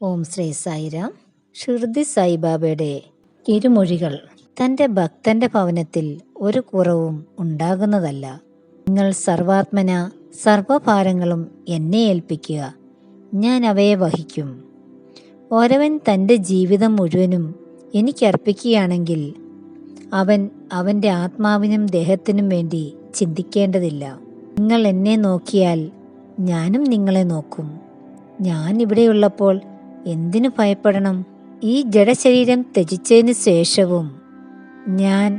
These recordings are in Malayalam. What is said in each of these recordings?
ഓം ശ്രീ സായിരാം. ഷിർദി സായിബാബയുടെ തിരുമൊഴികൾ. തൻ്റെ ഭക്തന്റെ ഭവനത്തിൽ ഒരു കുറവും ഉണ്ടാകുന്നതല്ല. നിങ്ങൾ സർവാത്മന സർവഭാരങ്ങളും എന്നെ ഏൽപ്പിക്കുക, ഞാൻ അവയെ വഹിക്കും. ഓരവൻ തൻ്റെ ജീവിതം മുഴുവനും എനിക്കർപ്പിക്കുകയാണെങ്കിൽ അവൻ അവൻ്റെ ആത്മാവിനും ദേഹത്തിനും വേണ്ടി ചിന്തിക്കേണ്ടതില്ല. നിങ്ങൾ എന്നെ നോക്കിയാൽ ഞാനും നിങ്ങളെ നോക്കും. ഞാൻ ഇവിടെയുള്ളപ്പോൾ എന്തിനു ഭയപ്പെടണം? ഈ ജഡശരീരം ത്യജിച്ചതിന് ശേഷവും ഞാൻ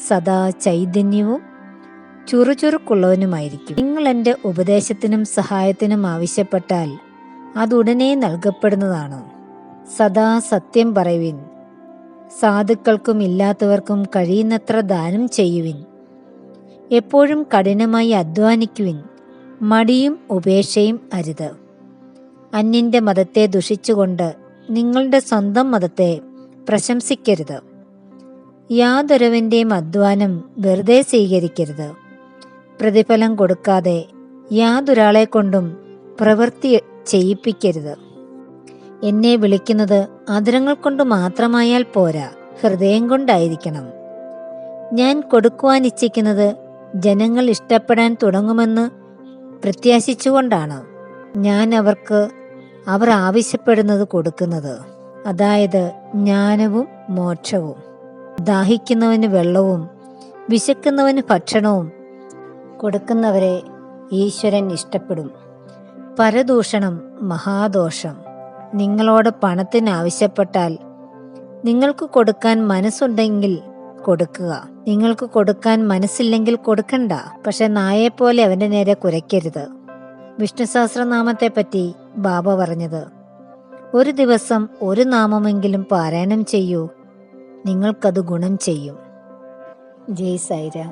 സദാ ചൈതന്യവും ചുറുചുറുക്കുള്ളവനുമായിരിക്കും. നിങ്ങൾ എൻ്റെ ഉപദേശത്തിനും സഹായത്തിനും ആവശ്യപ്പെട്ടാൽ അതുടനെ നൽകപ്പെടുന്നതാണ്. സദാ സത്യം പറയുവിൻ. സാധുക്കൾക്കും ഇല്ലാത്തവർക്കും കഴിയുന്നത്ര ദാനം ചെയ്യുവിൻ. എപ്പോഴും കഠിനമായി അധ്വാനിക്കുവിൻ. മടിയും ഉപേക്ഷയും അരുത്. അന്യന്റെ മതത്തെ ദുഷിച്ചുകൊണ്ട് നിങ്ങളുടെ സ്വന്തം മതത്തെ പ്രശംസിക്കരുത്. യാതൊരുവൻ്റെയും അധ്വാനം വെറുതെ സ്വീകരിക്കരുത്. പ്രതിഫലം കൊടുക്കാതെ യാതൊരാളെ കൊണ്ടും പ്രവൃത്തി ചെയ്യിപ്പിക്കരുത്. എന്നെ വിളിക്കുന്നത് അധരങ്ങൾ കൊണ്ട് മാത്രമായാൽ പോരാ, ഹൃദയം കൊണ്ടായിരിക്കണം. ഞാൻ കൊടുക്കുവാൻ ഇച്ഛിക്കുന്നത് ജനങ്ങൾ ഇഷ്ടപ്പെടാൻ തുടങ്ങുമെന്ന് പ്രത്യാശിച്ചുകൊണ്ടാണ് ഞാൻ അവർക്ക് അവർ ആവശ്യപ്പെടുന്നത് കൊടുക്കുന്നത്. അതായത് ജ്ഞാനവും മോക്ഷവും. ദാഹിക്കുന്നവന് വെള്ളവും വിശക്കുന്നവന് ഭക്ഷണവും കൊടുക്കുന്നവരെ ഈശ്വരൻ ഇഷ്ടപ്പെടും. പരദൂഷണം മഹാദോഷം. നിങ്ങളോട് പണത്തിന് ആവശ്യപ്പെട്ടാൽ നിങ്ങൾക്ക് കൊടുക്കാൻ മനസ്സുണ്ടെങ്കിൽ കൊടുക്കുക. നിങ്ങൾക്ക് കൊടുക്കാൻ മനസ്സില്ലെങ്കിൽ കൊടുക്കണ്ട. പക്ഷെ നായെപ്പോലെ അവൻ്റെ നേരെ കുരയ്ക്കരുത്. വിഷ്ണു സഹസ്രനാമത്തെപ്പറ്റി ബാബ പറഞ്ഞത്, ഒരു ദിവസം ഒരു നാമമെങ്കിലും പാരായണം ചെയ്യൂ, നിങ്ങൾക്കത് ഗുണം ചെയ്യും. ജയ് സായിരാം.